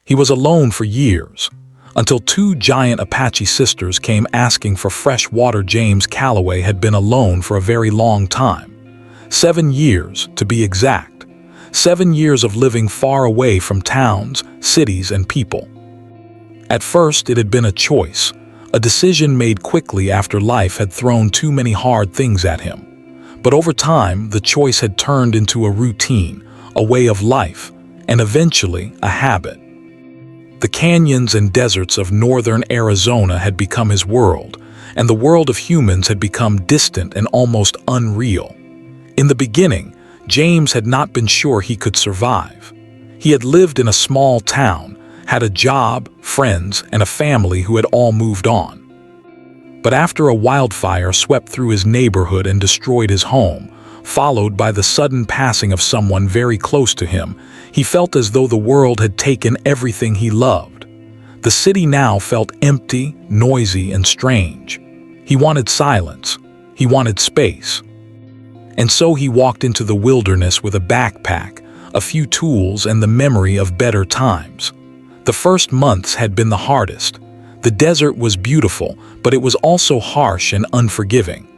He was alone for years, until two giant Apache sisters came asking for fresh water. James Calloway had been alone for a very long time. 7 years, to be exact. 7 years of living far away from towns, cities, and people. At first, it had been a choice, a decision made quickly after life had thrown too many hard things at him. But over time, the choice had turned into a routine, a way of life, and eventually a habit. The canyons and deserts of northern Arizona had become his world, and the world of humans had become distant and almost unreal. In the beginning, James had not been sure he could survive. He had lived in a small town, had a job, friends, and a family who had all moved on. But after a wildfire swept through his neighborhood and destroyed his home, followed by the sudden passing of someone very close to him, he felt as though the world had taken everything he loved. The city now felt empty, noisy, and strange. He wanted silence. He wanted space. And so he walked into the wilderness with a backpack, a few tools, and the memory of better times. The first months had been the hardest. The desert was beautiful, but it was also harsh and unforgiving.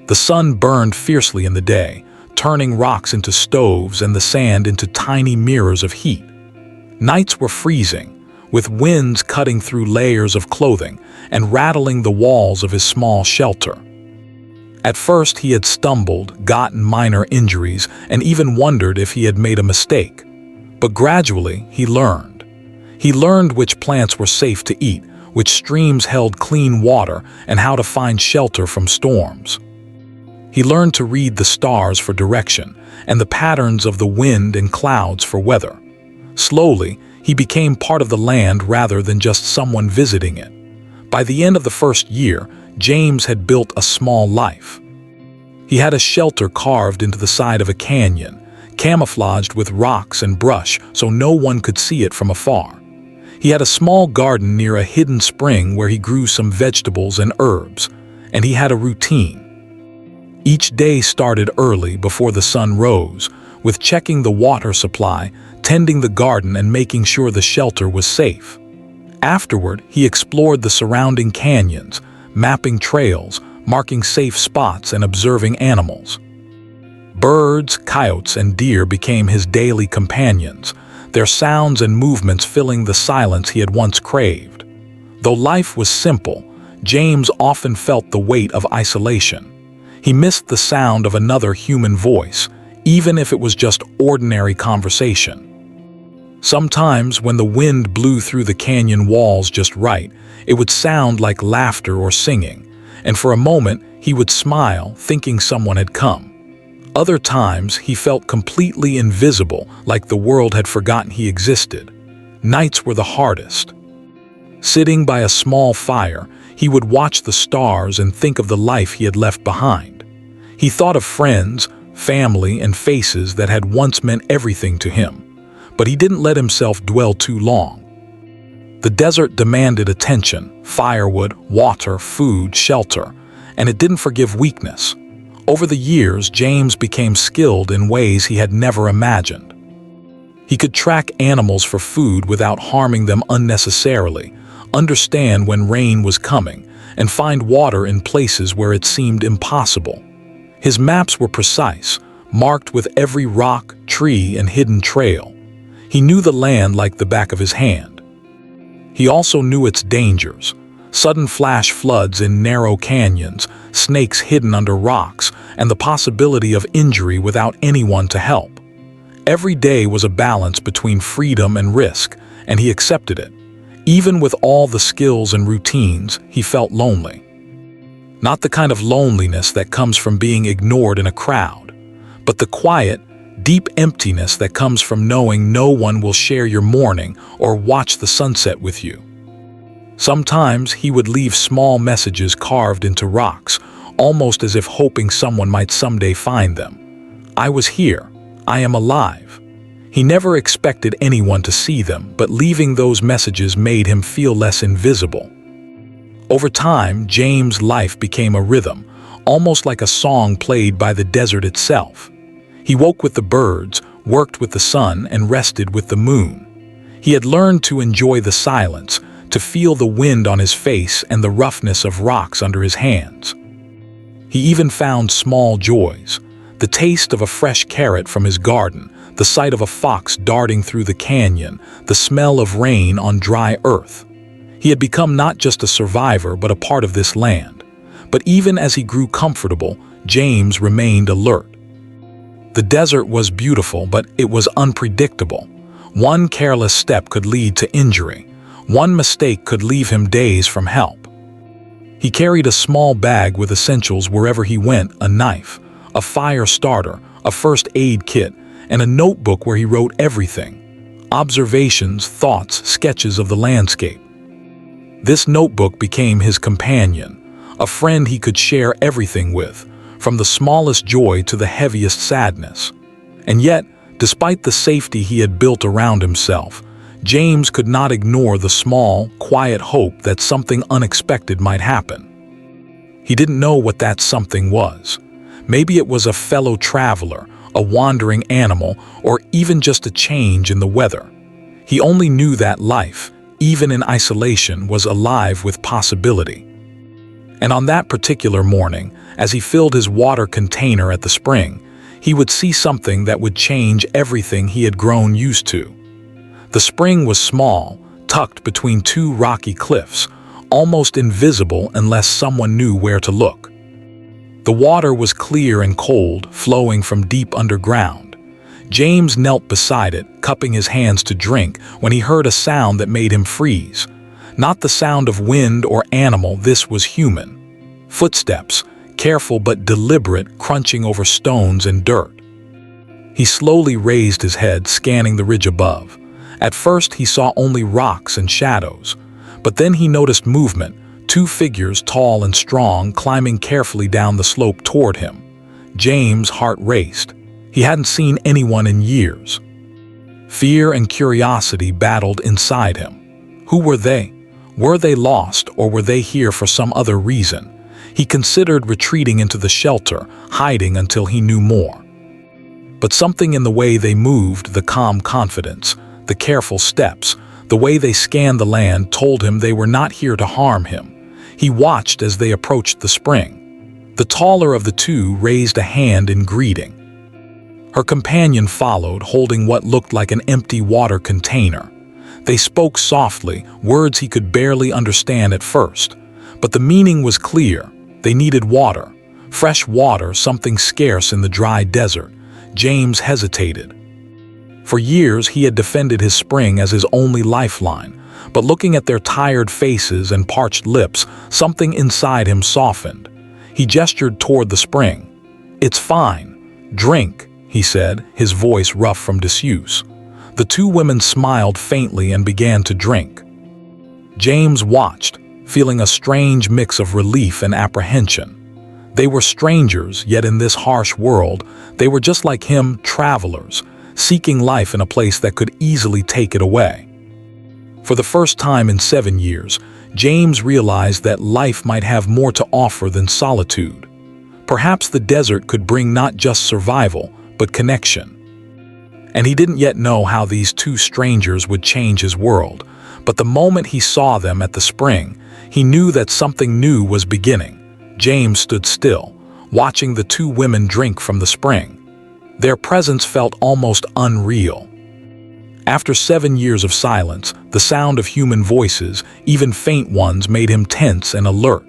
The sun burned fiercely in the day, turning rocks into stoves and the sand into tiny mirrors of heat. Nights were freezing, with winds cutting through layers of clothing and rattling the walls of his small shelter. At first he had stumbled, gotten minor injuries, and even wondered if he had made a mistake. But gradually he learned. He learned which plants were safe to eat, which streams held clean water, and how to find shelter from storms. He learned to read the stars for direction, and the patterns of the wind and clouds for weather. Slowly, he became part of the land rather than just someone visiting it. By the end of the first year, James had built a small life. He had a shelter carved into the side of a canyon, camouflaged with rocks and brush so no one could see it from afar. He had a small garden near a hidden spring where he grew some vegetables and herbs, and he had a routine. Each day started early before the sun rose, with checking the water supply, tending the garden, and making sure the shelter was safe. Afterward, he explored the surrounding canyons, mapping trails, marking safe spots, and observing animals. Birds, coyotes, and deer became his daily companions, their sounds and movements filling the silence he had once craved. Though life was simple, James often felt the weight of isolation. He missed the sound of another human voice, even if it was just ordinary conversation. Sometimes, when the wind blew through the canyon walls just right, it would sound like laughter or singing, and for a moment he would smile, thinking someone had come. Other times he felt completely invisible, like the world had forgotten he existed. Nights were the hardest. Sitting by a small fire, he would watch the stars and think of the life he had left behind. He thought of friends, family, and faces that had once meant everything to him. But he didn't let himself dwell too long. The desert demanded attention, firewood, water, food, shelter, and it didn't forgive weakness. Over the years, James became skilled in ways he had never imagined. He could track animals for food without harming them unnecessarily, understand when rain was coming, and find water in places where it seemed impossible. His maps were precise, marked with every rock, tree, and hidden trail. He knew the land like the back of his hand. He also knew its dangers: sudden flash floods in narrow canyons, snakes hidden under rocks, and the possibility of injury without anyone to help. Every day was a balance between freedom and risk, and he accepted it. Even with all the skills and routines, he felt lonely. Not the kind of loneliness that comes from being ignored in a crowd, but the quiet, deep emptiness that comes from knowing no one will share your morning or watch the sunset with you. Sometimes he would leave small messages carved into rocks, almost as if hoping someone might someday find them. "I was here. I am alive." He never expected anyone to see them, but leaving those messages made him feel less invisible. Over time, James' life became a rhythm, almost like a song played by the desert itself. He woke with the birds, worked with the sun, and rested with the moon. He had learned to enjoy the silence, to feel the wind on his face and the roughness of rocks under his hands. He even found small joys: the taste of a fresh carrot from his garden, the sight of a fox darting through the canyon, the smell of rain on dry earth. He had become not just a survivor but a part of this land. But even as he grew comfortable, James remained alert. The desert was beautiful, but it was unpredictable. One careless step could lead to injury. One mistake could leave him days from help. He carried a small bag with essentials wherever he went: a knife, a fire starter, a first aid kit, and a notebook where he wrote everything: observations, thoughts, sketches of the landscape. This notebook became his companion, a friend he could share everything with, from the smallest joy to the heaviest sadness. And yet, despite the safety he had built around himself, James could not ignore the small, quiet hope that something unexpected might happen. He didn't know what that something was. Maybe it was a fellow traveler, a wandering animal, or even just a change in the weather. He only knew that life, even in isolation, was alive with possibility. And on that particular morning, as he filled his water container at the spring, he would see something that would change everything he had grown used to. The spring was small, tucked between two rocky cliffs, almost invisible unless someone knew where to look. The water was clear and cold, flowing from deep underground. James knelt beside it, cupping his hands to drink, when he heard a sound that made him freeze. Not the sound of wind or animal, this was human. Footsteps, careful but deliberate, crunching over stones and dirt. He slowly raised his head, scanning the ridge above. At first he saw only rocks and shadows, but then he noticed movement: two figures, tall and strong, climbing carefully down the slope toward him. James' heart raced. He hadn't seen anyone in years. Fear and curiosity battled inside him. Who were they? Were they lost, or were they here for some other reason? He considered retreating into the shelter, hiding until he knew more. But something in the way they moved, the calm confidence, the careful steps, the way they scanned the land, told him they were not here to harm him. He watched as they approached the spring. The taller of the two raised a hand in greeting. Her companion followed, holding what looked like an empty water container. They spoke softly, words he could barely understand at first. But the meaning was clear. They needed water. Fresh water, something scarce in the dry desert. James hesitated. For years he had defended his spring as his only lifeline, but looking at their tired faces and parched lips, something inside him softened. He gestured toward the spring. "It's fine. Drink," he said, his voice rough from disuse. The two women smiled faintly and began to drink. James watched, feeling a strange mix of relief and apprehension. They were strangers, yet in this harsh world, they were just like him, travelers, seeking life in a place that could easily take it away. For the first time in 7 years, James realized that life might have more to offer than solitude. Perhaps the desert could bring not just survival, but connection. And he didn't yet know how these two strangers would change his world, but the moment he saw them at the spring, he knew that something new was beginning. James stood still, watching the two women drink from the spring. Their presence felt almost unreal. After 7 years of silence, the sound of human voices, even faint ones, made him tense and alert.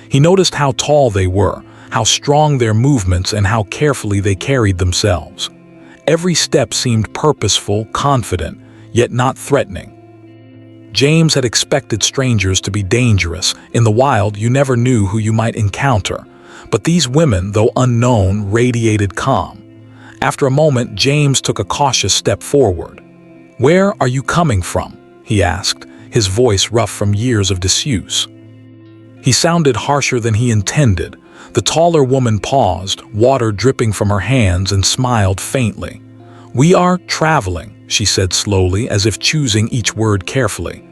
He noticed how tall they were, how strong their movements, and how carefully they carried themselves. Every step seemed purposeful, confident, yet not threatening. James had expected strangers to be dangerous. In the wild, you never knew who you might encounter. But these women, though unknown, radiated calm. After a moment, James took a cautious step forward. "Where are you coming from?" he asked, his voice rough from years of disuse. He sounded harsher than he intended. The taller woman paused, water dripping from her hands, and smiled faintly. "We are traveling," she said slowly, as if choosing each word carefully.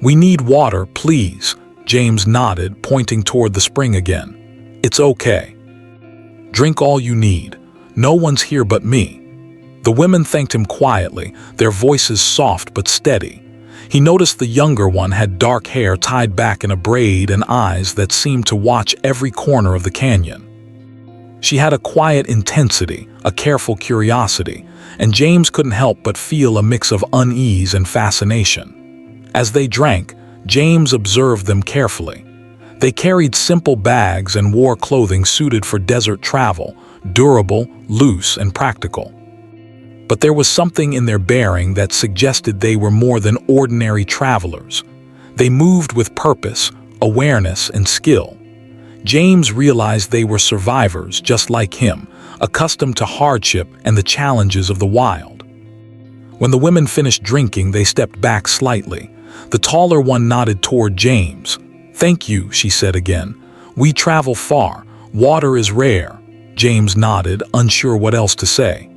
"We need water, please." James nodded, pointing toward the spring again. "It's okay. Drink all you need. No one's here but me." The women thanked him quietly, their voices soft but steady. He noticed the younger one had dark hair tied back in a braid and eyes that seemed to watch every corner of the canyon. She had a quiet intensity, a careful curiosity, and James couldn't help but feel a mix of unease and fascination. As they drank, James observed them carefully. They carried simple bags and wore clothing suited for desert travel, durable, loose, and practical. But there was something in their bearing that suggested they were more than ordinary travelers. They moved with purpose, awareness, and skill. James realized they were survivors just like him, accustomed to hardship and the challenges of the wild. When the women finished drinking, they stepped back slightly. The taller one nodded toward James. "Thank you," she said again. "We travel far. Water is rare." James nodded, unsure what else to say.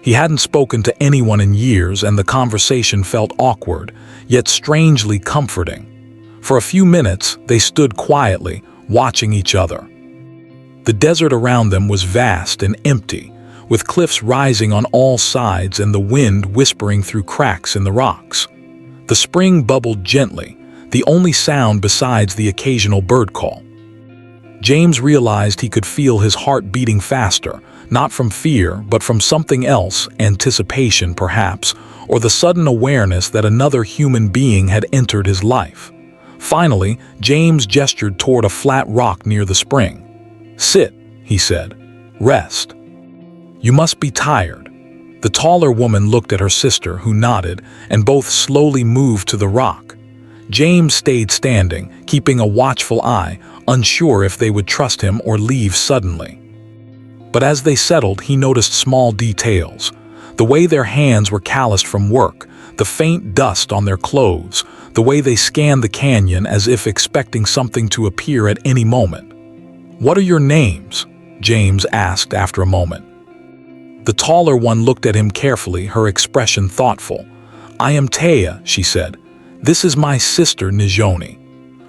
He hadn't spoken to anyone in years, and the conversation felt awkward, yet strangely comforting. For a few minutes, they stood quietly, watching each other. The desert around them was vast and empty, with cliffs rising on all sides and the wind whispering through cracks in the rocks. The spring bubbled gently, the only sound besides the occasional bird call. James realized he could feel his heart beating faster, not from fear, but from something else, anticipation perhaps, or the sudden awareness that another human being had entered his life. Finally, James gestured toward a flat rock near the spring. "Sit," he said. "Rest. You must be tired." The taller woman looked at her sister, who nodded, and both slowly moved to the rock. James stayed standing, keeping a watchful eye, unsure if they would trust him or leave suddenly. But as they settled, he noticed small details. The way their hands were calloused from work, the faint dust on their clothes, the way they scanned the canyon as if expecting something to appear at any moment. "What are your names?" James asked after a moment. The taller one looked at him carefully, her expression thoughtful. "I am Taya," she said. "This is my sister Nijoni."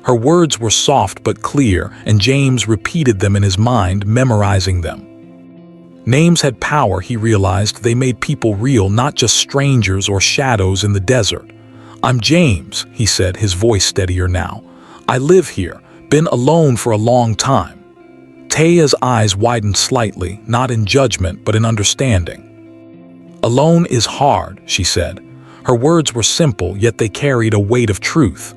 Her words were soft but clear, and James repeated them in his mind, memorizing them. Names had power, he realized. They made people real, not just strangers or shadows in the desert. "I'm James," he said, his voice steadier now. "I live here, been alone for a long time." Taya's eyes widened slightly, not in judgment but in understanding. "Alone is hard," she said. Her words were simple, yet they carried a weight of truth.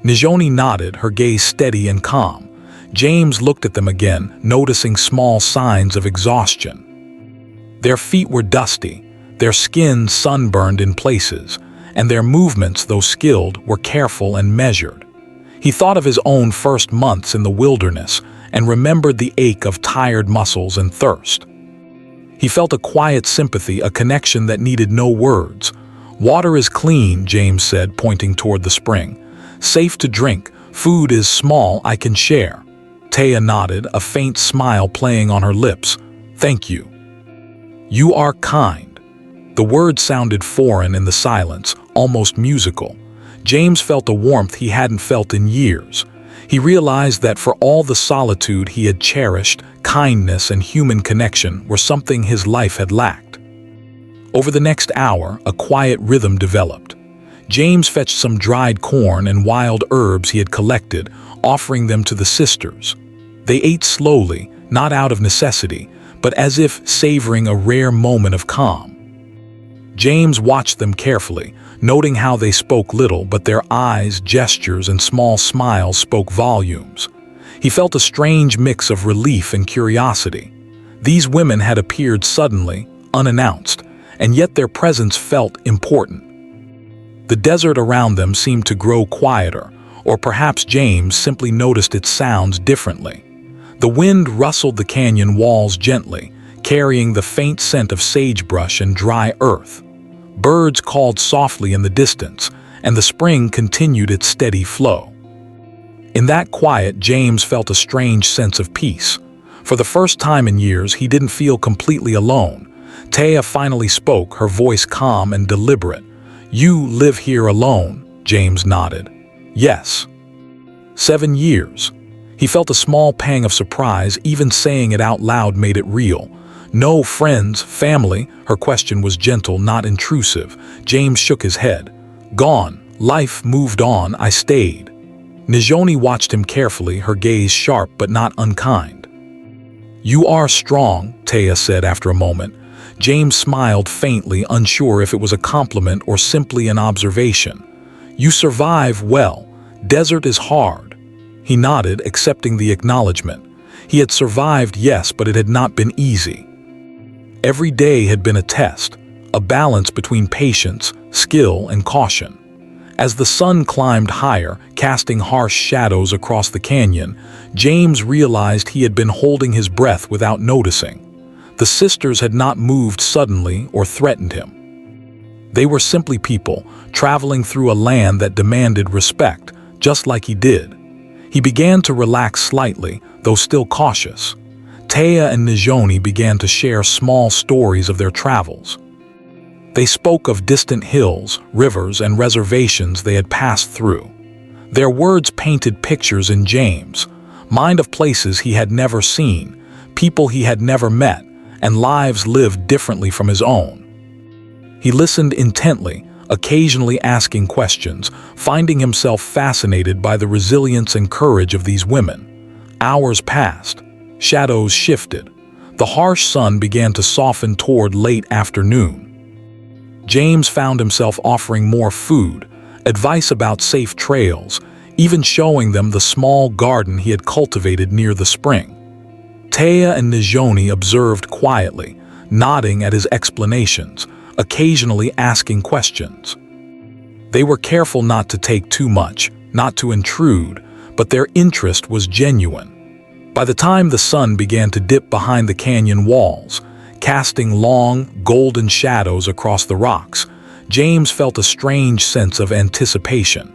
Nijoni nodded, her gaze steady and calm. James looked at them again, noticing small signs of exhaustion. Their feet were dusty, their skin sunburned in places, and their movements, though skilled, were careful and measured. He thought of his own first months in the wilderness and remembered the ache of tired muscles and thirst. He felt a quiet sympathy, a connection that needed no words. "Water is clean," James said, pointing toward the spring. "Safe to drink. Food is small, I can share." Taya nodded, a faint smile playing on her lips. "Thank you." "You are kind." The word sounded foreign in the silence, almost musical. James felt a warmth he hadn't felt in years. He realized that for all the solitude he had cherished, kindness and human connection were something his life had lacked. Over the next hour, a quiet rhythm developed. James fetched some dried corn and wild herbs he had collected, offering them to the sisters. They ate slowly, not out of necessity, but as if savoring a rare moment of calm. James watched them carefully, noting how they spoke little, but their eyes, gestures, and small smiles spoke volumes. He felt a strange mix of relief and curiosity. These women had appeared suddenly, unannounced, and yet their presence felt important. The desert around them seemed to grow quieter, or perhaps James simply noticed its sounds differently. The wind rustled the canyon walls gently, carrying the faint scent of sagebrush and dry earth. Birds called softly in the distance, and the spring continued its steady flow. In that quiet, James felt a strange sense of peace. For the first time in years, he didn't feel completely alone. Taya finally spoke, her voice calm and deliberate. "You live here alone?" James nodded. "Yes." 7 years. He felt a small pang of surprise, even saying it out loud made it real. "No friends, family?" Her question was gentle, not intrusive. James shook his head. "Gone. Life moved on. I stayed." Najoni watched him carefully, her gaze sharp but not unkind. "You are strong," Taya said after a moment. James smiled faintly, unsure if it was a compliment or simply an observation. "You survive well. Desert is hard." He nodded, accepting the acknowledgement. He had survived, yes, but it had not been easy. Every day had been a test, a balance between patience, skill, and caution. As the sun climbed higher, casting harsh shadows across the canyon, James realized he had been holding his breath without noticing. The sisters had not moved suddenly or threatened him. They were simply people, traveling through a land that demanded respect, just like he did. He began to relax slightly, though still cautious. Taya and Najoni began to share small stories of their travels. They spoke of distant hills, rivers, and reservations they had passed through. Their words painted pictures in James' mind of places he had never seen, people he had never met, and lives lived differently from his own. He listened intently, occasionally asking questions, finding himself fascinated by the resilience and courage of these women. Hours passed. Shadows shifted. The harsh sun began to soften toward late afternoon. James found himself offering more food, advice about safe trails, even showing them the small garden he had cultivated near the spring. Taya and Najoni observed quietly, nodding at his explanations, occasionally asking questions. They were careful not to take too much, not to intrude, but their interest was genuine. By the time the sun began to dip behind the canyon walls, casting long, golden shadows across the rocks, James felt a strange sense of anticipation.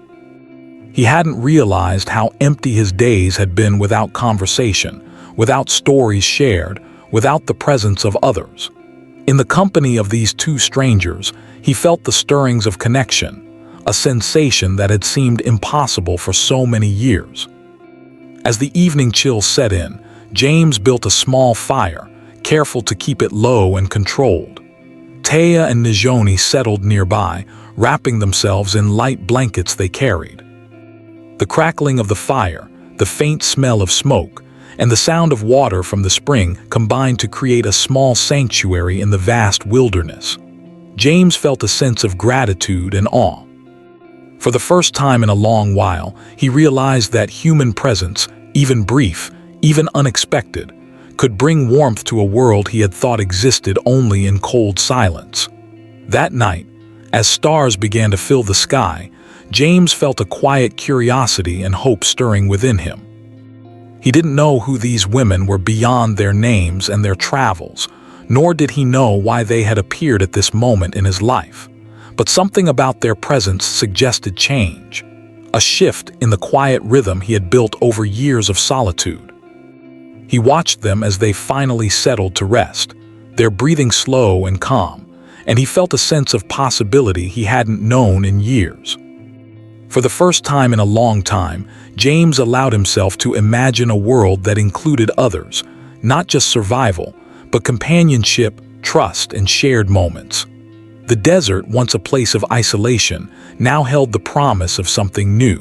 He hadn't realized how empty his days had been without conversation, without stories shared, without the presence of others. In the company of these two strangers, he felt the stirrings of connection, a sensation that had seemed impossible for so many years. As the evening chill set in, James built a small fire, careful to keep it low and controlled. Taya and Najoni settled nearby, wrapping themselves in light blankets they carried. The crackling of the fire, the faint smell of smoke, and the sound of water from the spring combined to create a small sanctuary in the vast wilderness. James felt a sense of gratitude and awe. For the first time in a long while, he realized that human presence, even brief, even unexpected, could bring warmth to a world he had thought existed only in cold silence. That night, as stars began to fill the sky, James felt a quiet curiosity and hope stirring within him. He didn't know who these women were beyond their names and their travels, nor did he know why they had appeared at this moment in his life. But something about their presence suggested change, a shift in the quiet rhythm he had built over years of solitude. He watched them as they finally settled to rest, their breathing slow and calm, and he felt a sense of possibility he hadn't known in years. For the first time in a long time, James allowed himself to imagine a world that included others, not just survival, but companionship, trust, and shared moments. The desert, once a place of isolation, now held the promise of something new.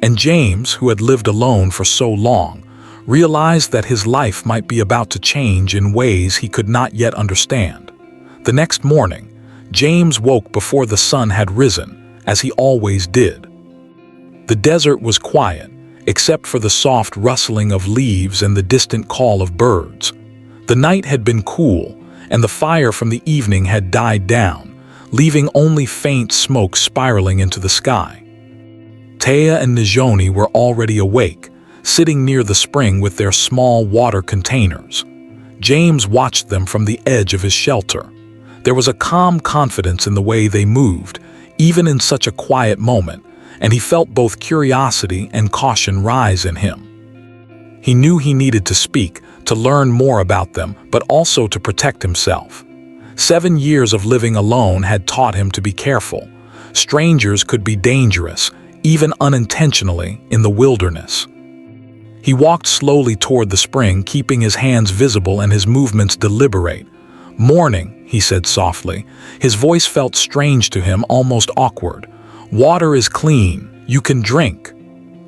And James, who had lived alone for so long, realized that his life might be about to change in ways he could not yet understand. The next morning, James woke before the sun had risen, as he always did. The desert was quiet, except for the soft rustling of leaves and the distant call of birds. The night had been cool, and the fire from the evening had died down, leaving only faint smoke spiraling into the sky. Taya and Najoni were already awake, sitting near the spring with their small water containers. James watched them from the edge of his shelter. There was a calm confidence in the way they moved, even in such a quiet moment, and he felt both curiosity and caution rise in him. He knew he needed to speak, to learn more about them, but also to protect himself. 7 years of living alone had taught him to be careful. Strangers could be dangerous, even unintentionally, in the wilderness. He walked slowly toward the spring, keeping his hands visible and his movements deliberate. "Morning," he said softly. His voice felt strange to him, almost awkward. "Water is clean. You can drink."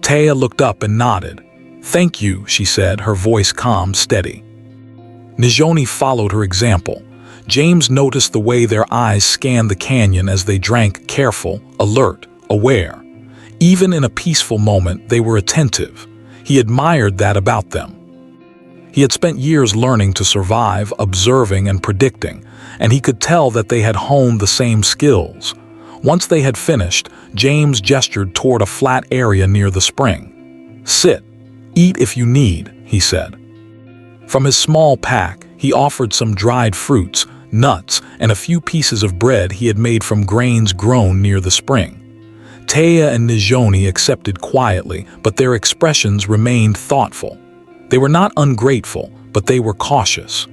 Taya looked up and nodded. "Thank you," she said, her voice calm, steady. Nijoni followed her example. James noticed the way their eyes scanned the canyon as they drank, careful, alert, aware. Even in a peaceful moment, they were attentive. He admired that about them. He had spent years learning to survive, observing and predicting, and he could tell that they had honed the same skills. Once they had finished, James gestured toward a flat area near the spring. "Sit. Eat if you need," he said. From his small pack, he offered some dried fruits, nuts, and a few pieces of bread he had made from grains grown near the spring. Taya and Nijoni accepted quietly, but their expressions remained thoughtful. They were not ungrateful, but they were cautious.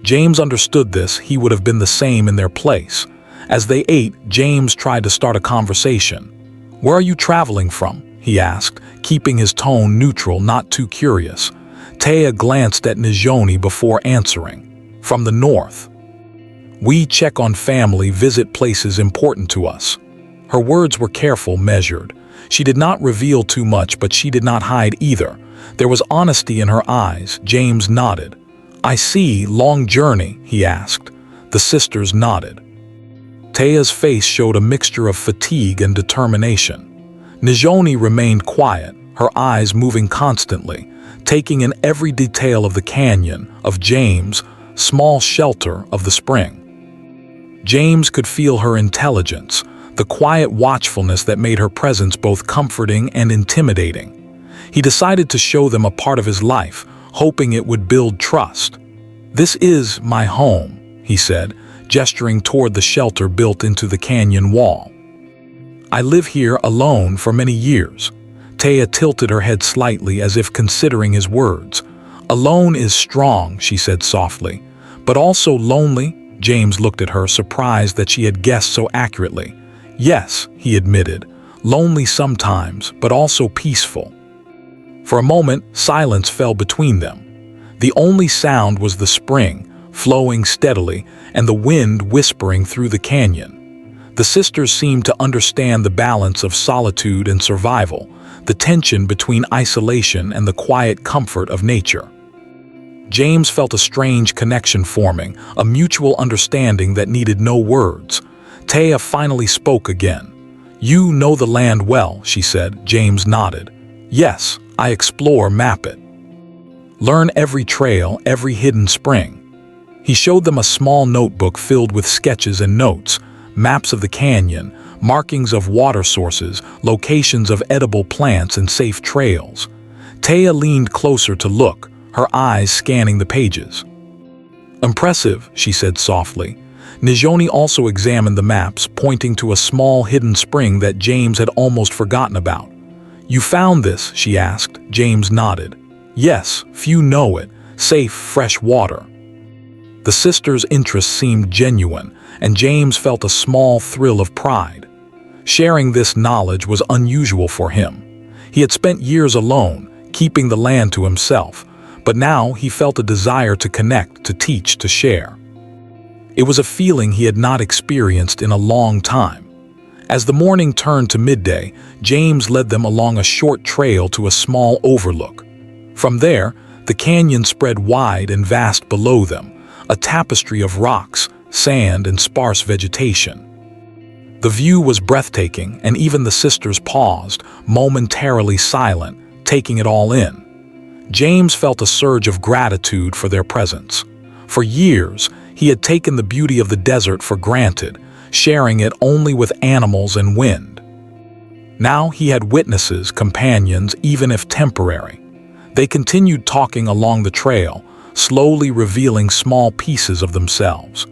James understood this. He would have been the same in their place. As they ate, James tried to start a conversation. "Where are you traveling from?" he asked, keeping his tone neutral, not too curious. Taya glanced at Nijoni before answering. "From the north. We check on family, visit places important to us." Her words were careful, measured. She did not reveal too much, but she did not hide either. There was honesty in her eyes. James nodded. "I see. Long journey?" he asked. The sisters nodded. Taya's face showed a mixture of fatigue and determination. Nijoni remained quiet, her eyes moving constantly, taking in every detail of the canyon, of James' small shelter, of the spring. James could feel her intelligence, the quiet watchfulness that made her presence both comforting and intimidating. He decided to show them a part of his life, hoping it would build trust. "This is my home," he said, gesturing toward the shelter built into the canyon wall. "I live here alone for many years." Taya tilted her head slightly as if considering his words. "Alone is strong," she said softly. "But also lonely?" James looked at her, surprised that she had guessed so accurately. "Yes," he admitted. "Lonely sometimes, but also peaceful." For a moment, silence fell between them. The only sound was the spring, flowing steadily, and the wind whispering through the canyon. The sisters seemed to understand the balance of solitude and survival, the tension between isolation and the quiet comfort of nature. James felt a strange connection forming, a mutual understanding that needed no words. Taya finally spoke again. "You know the land well," she said. James nodded. "Yes, I explore, map it. Learn every trail, every hidden spring." He showed them a small notebook filled with sketches and notes, maps of the canyon, markings of water sources, locations of edible plants and safe trails. Taya leaned closer to look, her eyes scanning the pages. "Impressive," she said softly. Nijoni also examined the maps, pointing to a small hidden spring that James had almost forgotten about. "You found this?" she asked. James nodded. "Yes, few know it. Safe, fresh water." The sisters' interest seemed genuine, and James felt a small thrill of pride. Sharing this knowledge was unusual for him. He had spent years alone, keeping the land to himself, but now he felt a desire to connect, to teach, to share. It was a feeling he had not experienced in a long time. As the morning turned to midday, James led them along a short trail to a small overlook. From there, the canyon spread wide and vast below them, a tapestry of rocks, sand, and sparse vegetation. The view was breathtaking, and even the sisters paused, momentarily silent, taking it all in. James felt a surge of gratitude for their presence. For years, he had taken the beauty of the desert for granted, sharing it only with animals and wind. Now he had witnesses, companions, even if temporary. They continued talking along the trail, slowly revealing small pieces of themselves.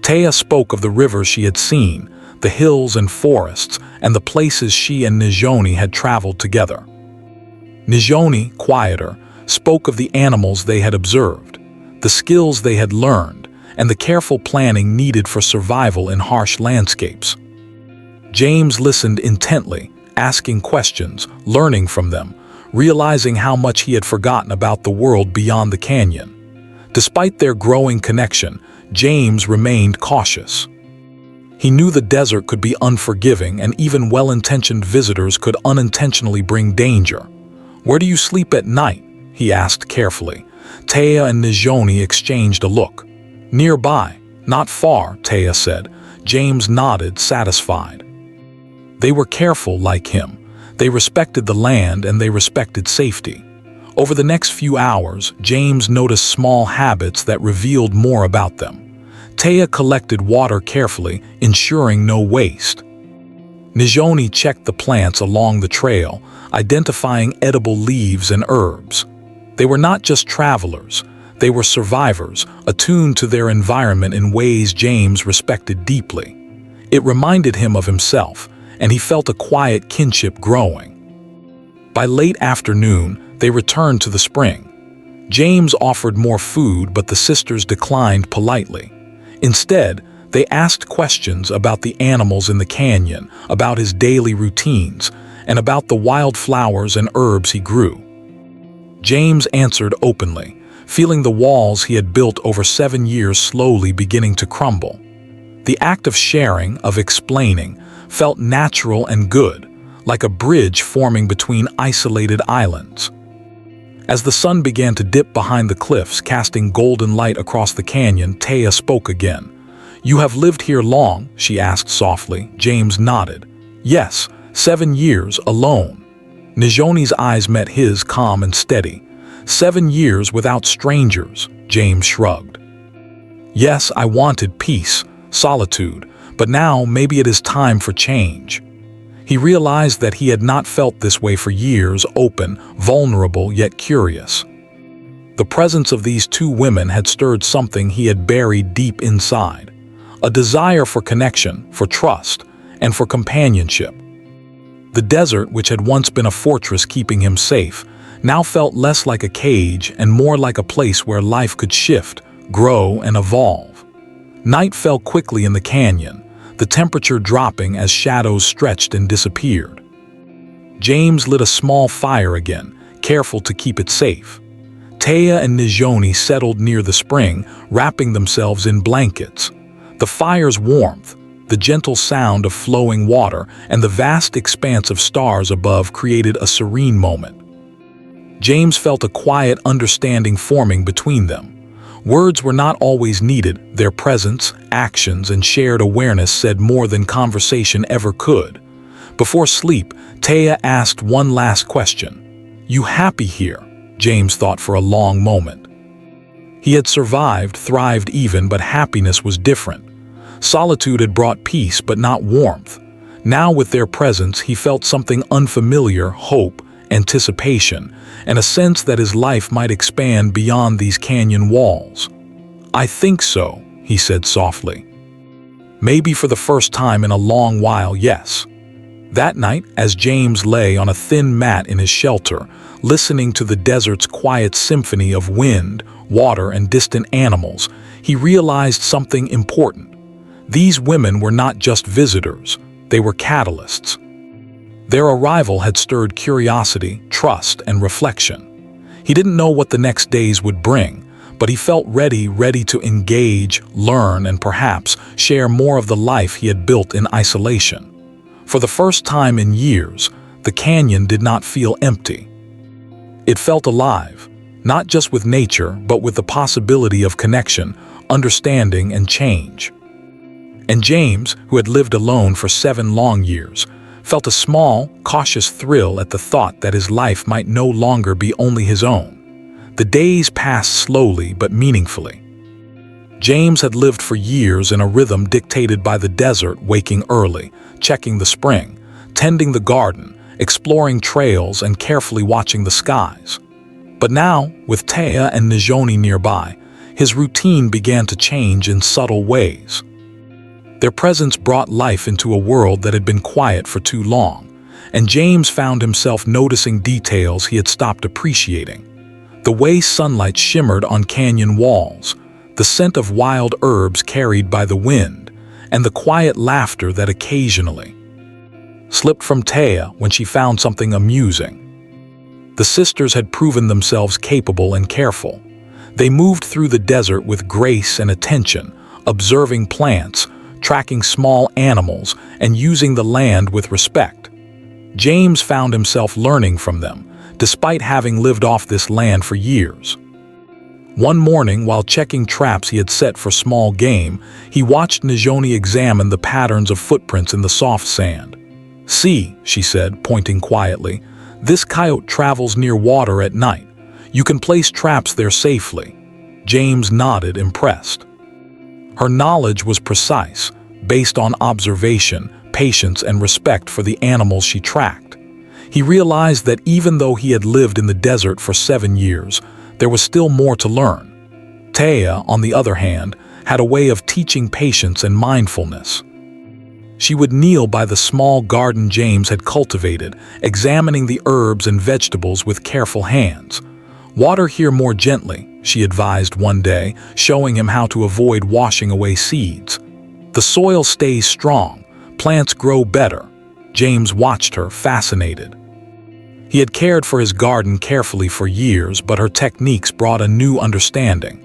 Taya spoke of the rivers she had seen, the hills and forests, and the places she and Nijoni had traveled together. Nijoni, quieter, spoke of the animals they had observed, the skills they had learned, and the careful planning needed for survival in harsh landscapes. James listened intently, asking questions, learning from them, realizing how much he had forgotten about the world beyond the canyon. Despite their growing connection, James remained cautious. He knew the desert could be unforgiving, and even well-intentioned visitors could unintentionally bring danger. "Where do you sleep at night?" he asked carefully. Taya and Nijoni exchanged a look. "Nearby, not far," Taya said. James nodded, satisfied. They were careful like him. They respected the land and they respected safety. Over the next few hours, James noticed small habits that revealed more about them. Taya collected water carefully, ensuring no waste. Nijoni checked the plants along the trail, identifying edible leaves and herbs. They were not just travelers, they were survivors, attuned to their environment in ways James respected deeply. It reminded him of himself, and he felt a quiet kinship growing. By late afternoon, they returned to the spring. James offered more food, but the sisters declined politely. Instead, they asked questions about the animals in the canyon, about his daily routines, and about the wildflowers and herbs he grew. James answered openly, feeling the walls he had built over 7 years slowly beginning to crumble. The act of sharing, of explaining, felt natural and good, like a bridge forming between isolated islands. As the sun began to dip behind the cliffs, casting golden light across the canyon, Taya spoke again. "You have lived here long?" she asked softly. James nodded. "Yes, 7 years alone." Nijoni's eyes met his, calm and steady. 7 years without strangers," James shrugged. "Yes, I wanted peace, solitude, but now maybe it is time for change." He realized that he had not felt this way for years, open, vulnerable, yet curious. The presence of these two women had stirred something he had buried deep inside, a desire for connection, for trust, and for companionship. The desert, which had once been a fortress keeping him safe, now felt less like a cage and more like a place where life could shift, grow, and evolve. Night fell quickly in the canyon, the temperature dropping as shadows stretched and disappeared. James lit a small fire again, careful to keep it safe. Taya and Nijoni settled near the spring, wrapping themselves in blankets. The fire's warmth, the gentle sound of flowing water, and the vast expanse of stars above created a serene moment. James felt a quiet understanding forming between them. Words were not always needed. Their presence, actions, and shared awareness said more than conversation ever could. Before sleep, Taya asked one last question. "You happy here?" James thought for a long moment. He had survived, thrived even, but happiness was different. Solitude had brought peace, but not warmth. Now with their presence, he felt something unfamiliar, hope, anticipation, and a sense that his life might expand beyond these canyon walls. "I think so," he said softly. "Maybe for the first time in a long while, yes." That night, as James lay on a thin mat in his shelter, listening to the desert's quiet symphony of wind, water, and distant animals, he realized something important. These women were not just visitors, they were catalysts. Their arrival had stirred curiosity, trust, and reflection. He didn't know what the next days would bring, but he felt ready to engage, learn, and perhaps share more of the life he had built in isolation. For the first time in years, the canyon did not feel empty. It felt alive, not just with nature, but with the possibility of connection, understanding, and change. And James, who had lived alone for 7 long years, felt a small, cautious thrill at the thought that his life might no longer be only his own. The days passed slowly but meaningfully. James had lived for years in a rhythm dictated by the desert, waking early, checking the spring, tending the garden, exploring trails, and carefully watching the skies. But now, with Taya and Nijoni nearby, his routine began to change in subtle ways. Their presence brought life into a world that had been quiet for too long, and James found himself noticing details he had stopped appreciating. The way sunlight shimmered on canyon walls, the scent of wild herbs carried by the wind, and the quiet laughter that occasionally slipped from Taya when she found something amusing. The sisters had proven themselves capable and careful. They moved through the desert with grace and attention, observing plants, tracking small animals, and using the land with respect. James found himself learning from them, despite having lived off this land for years. One morning, while checking traps he had set for small game, he watched Najoni examine the patterns of footprints in the soft sand. "See," she said, pointing quietly, "this coyote travels near water at night. You can place traps there safely." James nodded, impressed. Her knowledge was precise, based on observation, patience, and respect for the animals she tracked. He realized that even though he had lived in the desert for 7 years, there was still more to learn. Taya, on the other hand, had a way of teaching patience and mindfulness. She would kneel by the small garden James had cultivated, examining the herbs and vegetables with careful hands. "Water here more gently," she advised one day, showing him how to avoid washing away seeds. "The soil stays strong, plants grow better." James watched her, fascinated. He had cared for his garden carefully for years, but her techniques brought a new understanding.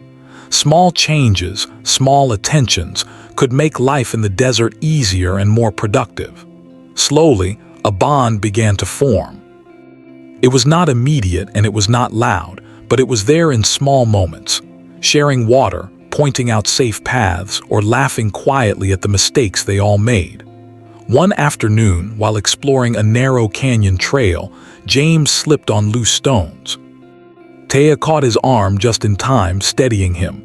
Small changes, small attentions, could make life in the desert easier and more productive. Slowly, a bond began to form. It was not immediate and it was not loud, but it was there in small moments, sharing water, pointing out safe paths, or laughing quietly at the mistakes they all made. One afternoon, while exploring a narrow canyon trail, James slipped on loose stones. Taya caught his arm just in time, steadying him.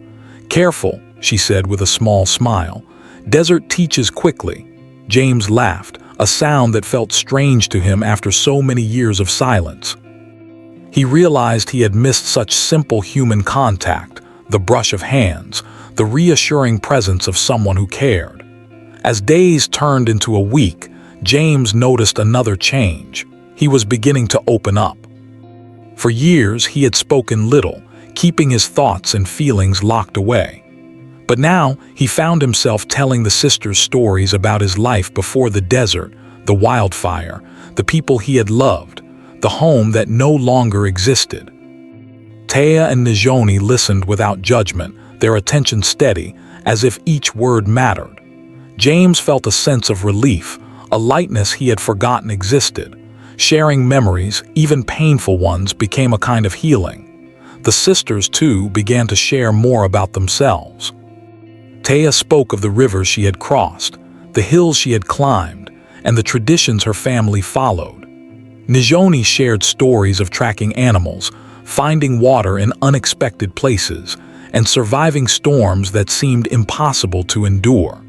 "Careful," she said with a small smile. "Desert teaches quickly." James laughed, a sound that felt strange to him after so many years of silence. He realized he had missed such simple human contact, the brush of hands, the reassuring presence of someone who cared. As days turned into a week, James noticed another change. He was beginning to open up. For years, he had spoken little, keeping his thoughts and feelings locked away. But now, he found himself telling the sisters stories about his life before the desert, the wildfire, the people he had loved, the home that no longer existed. Taya and Najoni listened without judgment, their attention steady, as if each word mattered. James felt a sense of relief, a lightness he had forgotten existed. Sharing memories, even painful ones, became a kind of healing. The sisters, too, began to share more about themselves. Taya spoke of the rivers she had crossed, the hills she had climbed, and the traditions her family followed. Najoni shared stories of tracking animals, finding water in unexpected places, and surviving storms that seemed impossible to endure.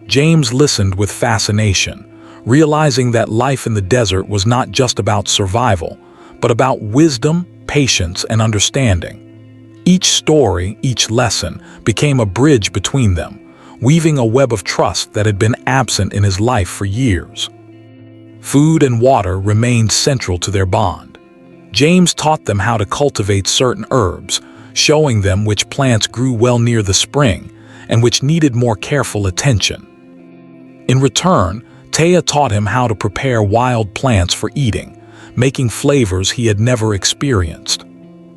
James listened with fascination, realizing that life in the desert was not just about survival, but about wisdom, patience, and understanding. Each story, each lesson, became a bridge between them, weaving a web of trust that had been absent in his life for years. Food and water remained central to their bond. James taught them how to cultivate certain herbs, showing them which plants grew well near the spring and which needed more careful attention. In return, Taya taught him how to prepare wild plants for eating, making flavors he had never experienced.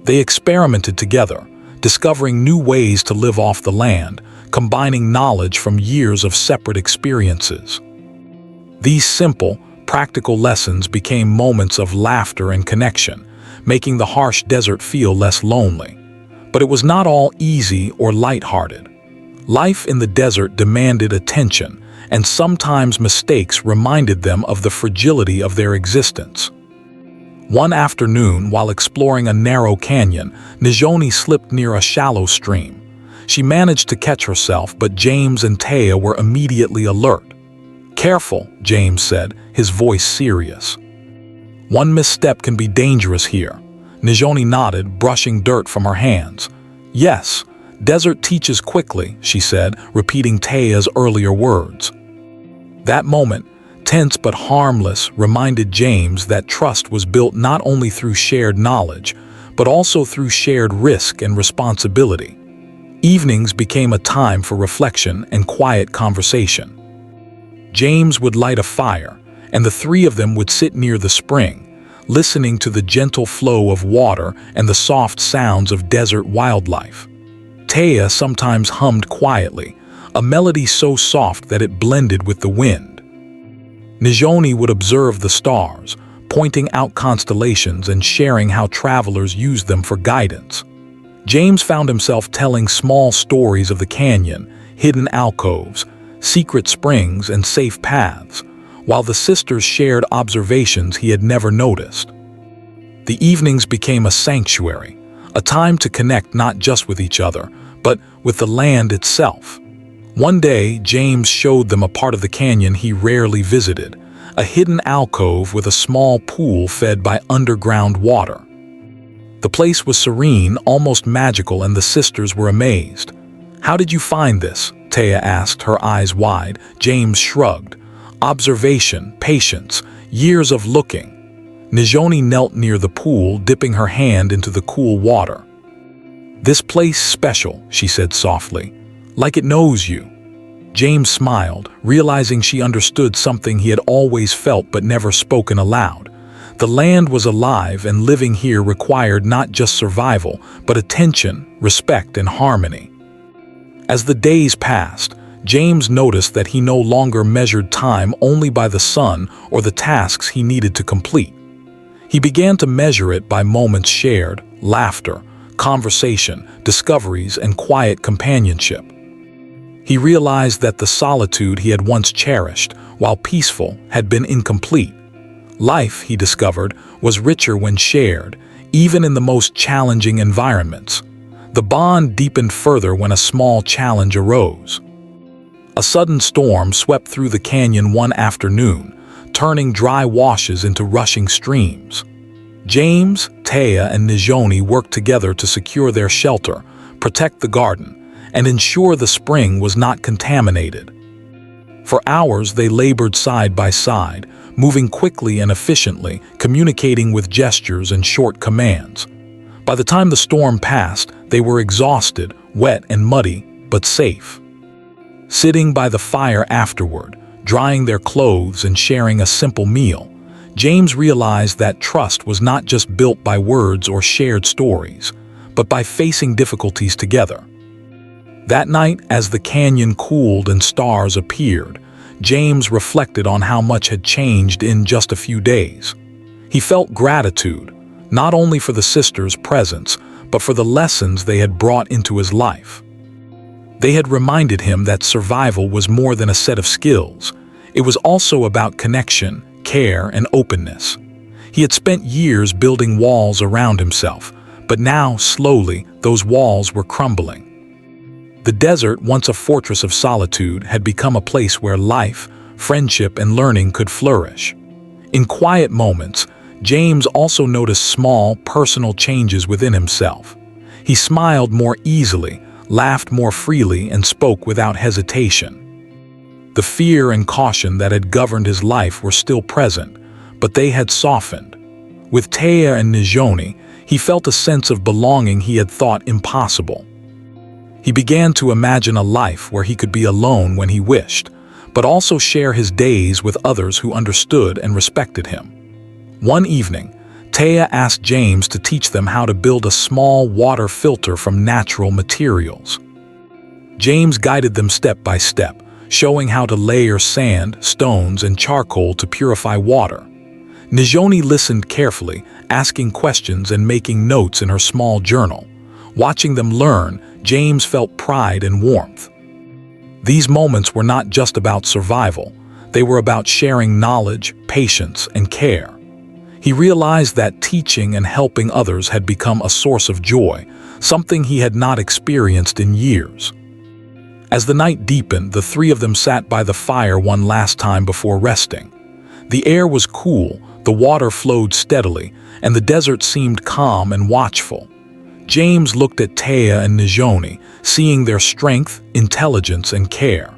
They experimented together, discovering new ways to live off the land, combining knowledge from years of separate experiences. These simple, practical lessons became moments of laughter and connection, making the harsh desert feel less lonely. But it was not all easy or lighthearted. Life in the desert demanded attention, and sometimes mistakes reminded them of the fragility of their existence. One afternoon, while exploring a narrow canyon, Najoni slipped near a shallow stream. She managed to catch herself, but James and Taya were immediately alert. "Careful," James said, his voice serious. "One misstep can be dangerous here." Najoni nodded, brushing dirt from her hands. "Yes, desert teaches quickly," she said, repeating Taya's earlier words. That moment, tense but harmless, reminded James that trust was built not only through shared knowledge, but also through shared risk and responsibility. Evenings became a time for reflection and quiet conversation. James would light a fire, and the three of them would sit near the spring, listening to the gentle flow of water and the soft sounds of desert wildlife. Taya sometimes hummed quietly, a melody so soft that it blended with the wind. Nijoni would observe the stars, pointing out constellations and sharing how travelers used them for guidance. James found himself telling small stories of the canyon, hidden alcoves, secret springs, and safe paths, while the sisters shared observations he had never noticed. The evenings became a sanctuary, a time to connect not just with each other, but with the land itself. One day, James showed them a part of the canyon he rarely visited, a hidden alcove with a small pool fed by underground water. The place was serene, almost magical, and the sisters were amazed. "How did you find this?" Taya asked, her eyes wide. James shrugged. "Observation, patience, years of looking." Nijoni knelt near the pool, dipping her hand into the cool water. "This place special," she said softly, "like it knows you." James smiled, realizing she understood something he had always felt but never spoken aloud. The land was alive, and living here required not just survival, but attention, respect, and harmony. As the days passed, James noticed that he no longer measured time only by the sun or the tasks he needed to complete. He began to measure it by moments shared, laughter, conversation, discoveries, and quiet companionship. He realized that the solitude he had once cherished, while peaceful, had been incomplete. Life, he discovered, was richer when shared, even in the most challenging environments. The bond deepened further when a small challenge arose. A sudden storm swept through the canyon one afternoon, turning dry washes into rushing streams. James, Taya, and Nijoni worked together to secure their shelter, protect the garden, and ensure the spring was not contaminated. For hours they labored side by side, moving quickly and efficiently, communicating with gestures and short commands. By the time the storm passed, they were exhausted, wet and muddy, but safe. Sitting by the fire afterward, drying their clothes and sharing a simple meal, James realized that trust was not just built by words or shared stories, but by facing difficulties together. That night, as the canyon cooled and stars appeared, James reflected on how much had changed in just a few days. He felt gratitude, not only for the sisters' presence, but for the lessons they had brought into his life. They had reminded him that survival was more than a set of skills. It was also about connection, care, and openness. He had spent years building walls around himself, but now, slowly, those walls were crumbling. The desert, once a fortress of solitude, had become a place where life, friendship, and learning could flourish. In quiet moments, James also noticed small, personal changes within himself. He smiled more easily, laughed more freely, and spoke without hesitation. The fear and caution that had governed his life were still present, but they had softened. With Taya and Nijoni, he felt a sense of belonging he had thought impossible. He began to imagine a life where he could be alone when he wished, but also share his days with others who understood and respected him. One evening, Taya asked James to teach them how to build a small water filter from natural materials. James guided them step by step, showing how to layer sand, stones, and charcoal to purify water. Nijoni listened carefully, asking questions and making notes in her small journal. Watching them learn, James felt pride and warmth. These moments were not just about survival. They were about sharing knowledge, patience, and care. He realized that teaching and helping others had become a source of joy, something he had not experienced in years. As the night deepened, the three of them sat by the fire one last time before resting. The air was cool, the water flowed steadily, and the desert seemed calm and watchful. James looked at Taya and Nijoni, seeing their strength, intelligence, and care.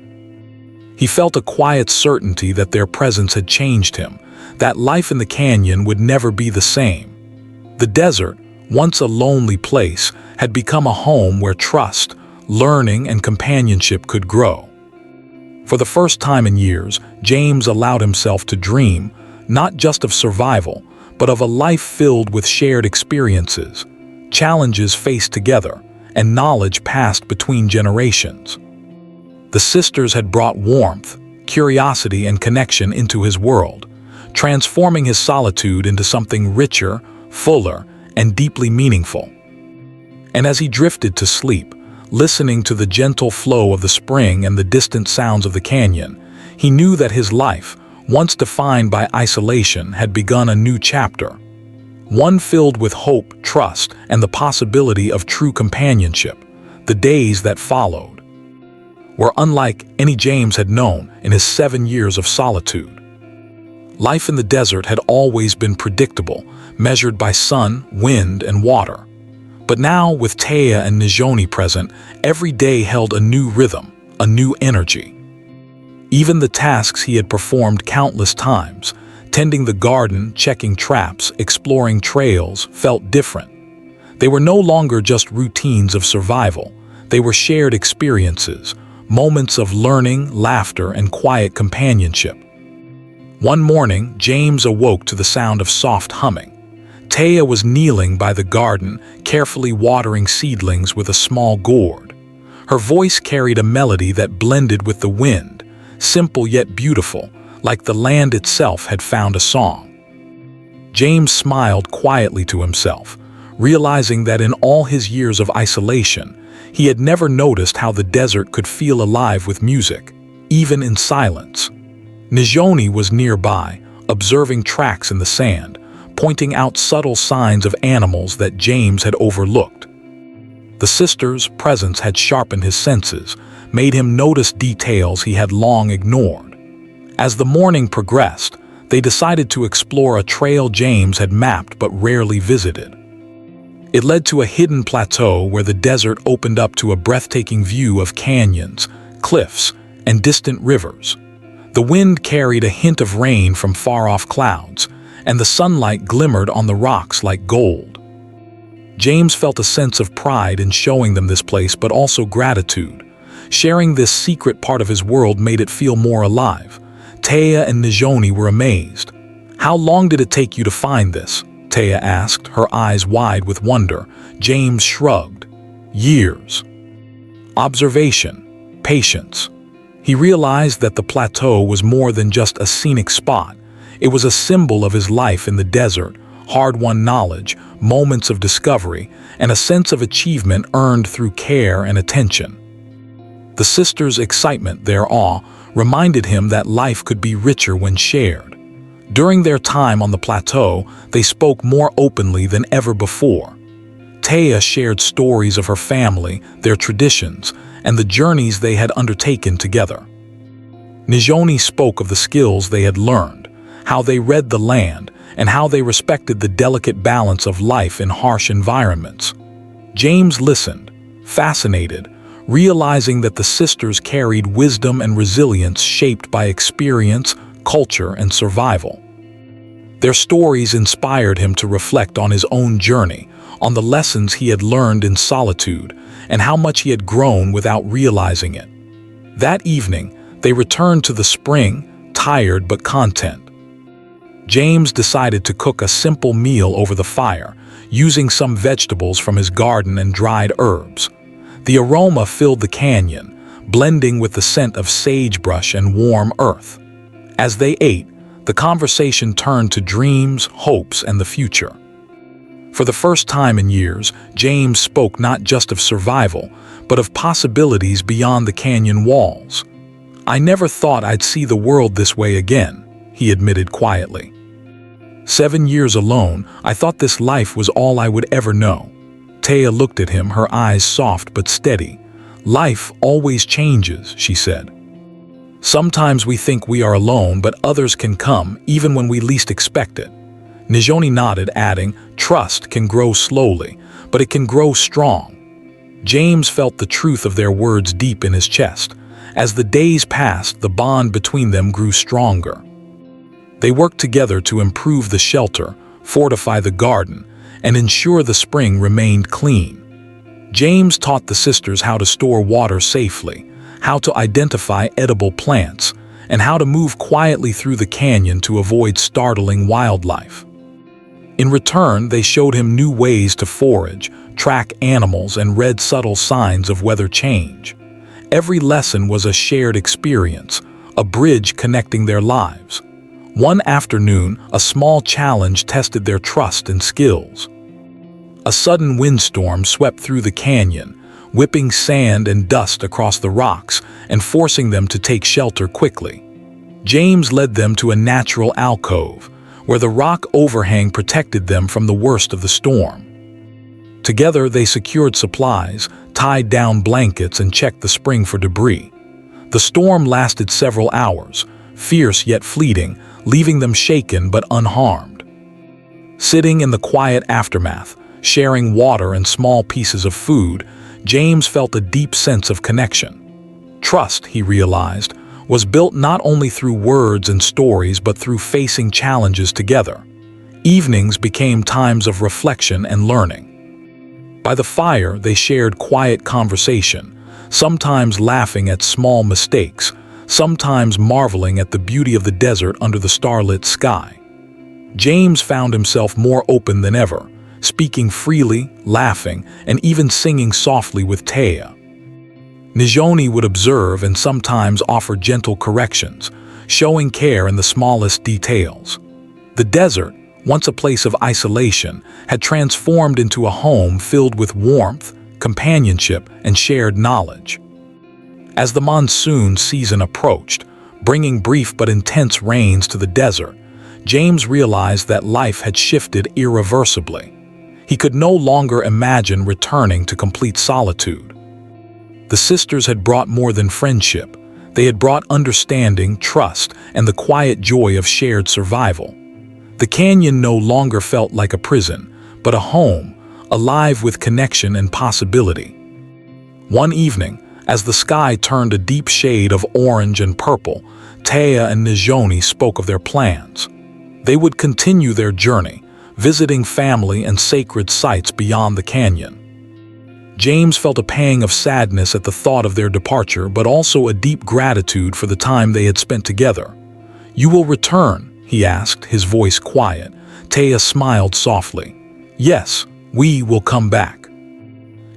He felt a quiet certainty that their presence had changed him, that life in the canyon would never be the same. The desert, once a lonely place, had become a home where trust, learning, and companionship could grow. For the first time in years, James allowed himself to dream, not just of survival, but of a life filled with shared experiences, challenges faced together, and knowledge passed between generations. The sisters had brought warmth, curiosity, and connection into his world, transforming his solitude into something richer, fuller, and deeply meaningful. And as he drifted to sleep, listening to the gentle flow of the spring and the distant sounds of the canyon, he knew that his life, once defined by isolation, had begun a new chapter, one filled with hope, trust, and the possibility of true companionship. The days that followed were unlike any James had known in his 7 years of solitude. Life in the desert had always been predictable, measured by sun, wind, and water. But now, with Taya and Nijoni present, every day held a new rhythm, a new energy. Even the tasks he had performed countless times, tending the garden, checking traps, exploring trails, felt different. They were no longer just routines of survival. They were shared experiences, moments of learning, laughter, and quiet companionship. One morning, James awoke to the sound of soft humming. Taya was kneeling by the garden, carefully watering seedlings with a small gourd. Her voice carried a melody that blended with the wind, simple yet beautiful, like the land itself had found a song. James smiled quietly to himself, realizing that in all his years of isolation, he had never noticed how the desert could feel alive with music, even in silence. Nijoni was nearby, observing tracks in the sand, pointing out subtle signs of animals that James had overlooked. The sisters' presence had sharpened his senses, made him notice details he had long ignored. As the morning progressed, they decided to explore a trail James had mapped but rarely visited. It led to a hidden plateau where the desert opened up to a breathtaking view of canyons, cliffs, and distant rivers. The wind carried a hint of rain from far-off clouds, and the sunlight glimmered on the rocks like gold. James felt a sense of pride in showing them this place, but also gratitude. Sharing this secret part of his world made it feel more alive. Taya and Nijoni were amazed. "How long did it take you to find this?" Taya asked, her eyes wide with wonder. James shrugged. "Years. Observation. Patience." He realized that the plateau was more than just a scenic spot. It was a symbol of his life in the desert, hard-won knowledge, moments of discovery, and a sense of achievement earned through care and attention. The sisters' excitement, their awe, reminded him that life could be richer when shared. During their time on the plateau, they spoke more openly than ever before. Taya shared stories of her family, their traditions, and the journeys they had undertaken together. Nijoni spoke of the skills they had learned, how they read the land, and how they respected the delicate balance of life in harsh environments. James listened, fascinated, realizing that the sisters carried wisdom and resilience shaped by experience, culture, and survival. Their stories inspired him to reflect on his own journey, on the lessons he had learned in solitude, and how much he had grown without realizing it. That evening, they returned to the spring, tired but content. James decided to cook a simple meal over the fire, using some vegetables from his garden and dried herbs. The aroma filled the canyon, blending with the scent of sagebrush and warm earth. As they ate, the conversation turned to dreams, hopes, and the future. For the first time in years, James spoke not just of survival, but of possibilities beyond the canyon walls. "I never thought I'd see the world this way again," he admitted quietly. 7 years alone, I thought this life was all I would ever know." Taya looked at him, her eyes soft but steady. "Life always changes," she said. "Sometimes we think we are alone, but others can come even when we least expect it." Nijoni nodded, adding, "Trust can grow slowly, but it can grow strong." James felt the truth of their words deep in his chest. As the days passed, the bond between them grew stronger. They worked together to improve the shelter, fortify the garden, and ensure the spring remained clean. James taught the sisters how to store water safely, how to identify edible plants, and how to move quietly through the canyon to avoid startling wildlife. In return, they showed him new ways to forage, track animals, and read subtle signs of weather change. Every lesson was a shared experience, a bridge connecting their lives. One afternoon, a small challenge tested their trust and skills. A sudden windstorm swept through the canyon, whipping sand and dust across the rocks and forcing them to take shelter quickly. James led them to a natural alcove, where the rock overhang protected them from the worst of the storm. Together they secured supplies, tied down blankets, and checked the spring for debris. The storm lasted several hours, fierce yet fleeting, leaving them shaken but unharmed. Sitting in the quiet aftermath, sharing water and small pieces of food, James felt a deep sense of connection. Trust, he realized, was built not only through words and stories but through facing challenges together. Evenings became times of reflection and learning. By the fire, they shared quiet conversation, sometimes laughing at small mistakes, sometimes marveling at the beauty of the desert under the starlit sky. James found himself more open than ever, speaking freely, laughing, and even singing softly with Taya. Nijoni would observe and sometimes offer gentle corrections, showing care in the smallest details. The desert, once a place of isolation, had transformed into a home filled with warmth, companionship, and shared knowledge. As the monsoon season approached, bringing brief but intense rains to the desert, James realized that life had shifted irreversibly. He could no longer imagine returning to complete solitude. The sisters had brought more than friendship. They had brought understanding, trust, and the quiet joy of shared survival. The canyon no longer felt like a prison, but a home, alive with connection and possibility. One evening, as the sky turned a deep shade of orange and purple, Taya and Nijoni spoke of their plans. They would continue their journey, visiting family and sacred sites beyond the canyon. James felt a pang of sadness at the thought of their departure, but also a deep gratitude for the time they had spent together. "You will return?" he asked, his voice quiet. Taya smiled softly. "Yes, we will come back."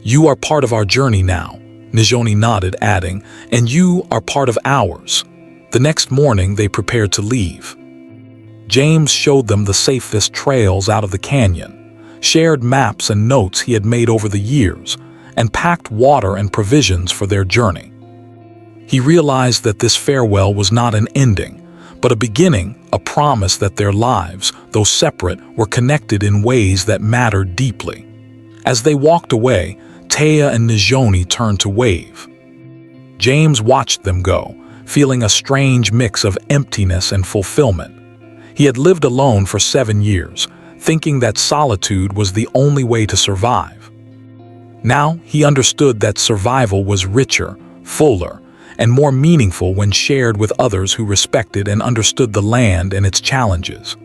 "You are part of our journey now," Nijoni nodded, adding, "and you are part of ours." The next morning they prepared to leave. James showed them the safest trails out of the canyon, shared maps and notes he had made over the years, and packed water and provisions for their journey. He realized that this farewell was not an ending, but a beginning, a promise that their lives, though separate, were connected in ways that mattered deeply. As they walked away, Taya and Nijoni turned to wave. James watched them go, feeling a strange mix of emptiness and fulfillment. He had lived alone for 7 years, thinking that solitude was the only way to survive. Now he understood that survival was richer, fuller, and more meaningful when shared with others who respected and understood the land and its challenges.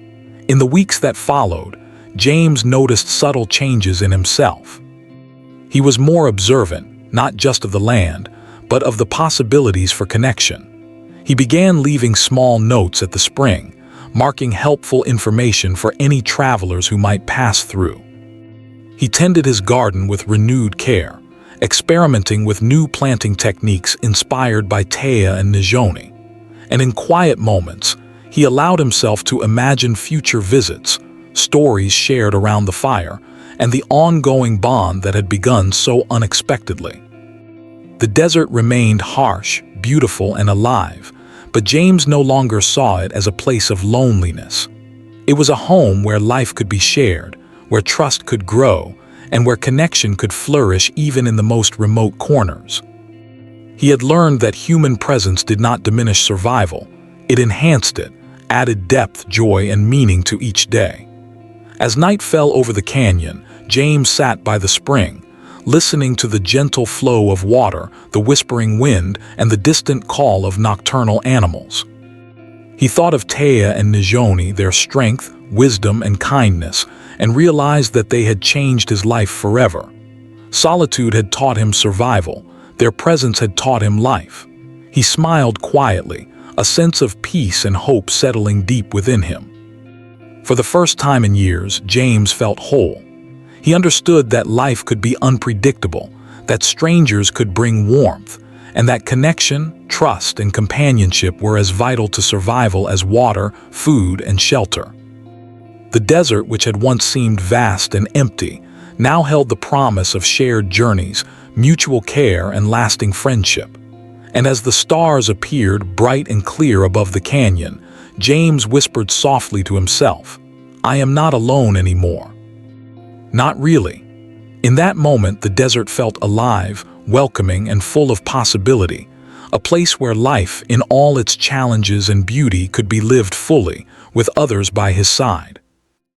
In the weeks that followed, James noticed subtle changes in himself. He was more observant, not just of the land, but of the possibilities for connection. He began leaving small notes at the spring, marking helpful information for any travelers who might pass through. He tended his garden with renewed care, experimenting with new planting techniques inspired by Taya and Nijoni. And in quiet moments, he allowed himself to imagine future visits, stories shared around the fire, and the ongoing bond that had begun so unexpectedly. The desert remained harsh, beautiful, and alive, but James no longer saw it as a place of loneliness. It was a home where life could be shared, where trust could grow, and where connection could flourish even in the most remote corners. He had learned that human presence did not diminish survival, it enhanced it, added depth, joy, and meaning to each day. As night fell over the canyon, James sat by the spring, listening to the gentle flow of water, the whispering wind, and the distant call of nocturnal animals. He thought of Taya and Nijoni, their strength, wisdom, and kindness, and realized that they had changed his life forever. Solitude had taught him survival, their presence had taught him life. He smiled quietly, a sense of peace and hope settling deep within him. For the first time in years, James felt whole. He understood that life could be unpredictable, that strangers could bring warmth, and that connection, trust, and companionship were as vital to survival as water, food, and shelter. The desert, which had once seemed vast and empty, now held the promise of shared journeys, mutual care, and lasting friendship. And as the stars appeared bright and clear above the canyon, James whispered softly to himself, "I am not alone anymore." Not really. In that moment, the desert felt alive, welcoming, and full of possibility, a place where life, in all its challenges and beauty, could be lived fully, with others by his side.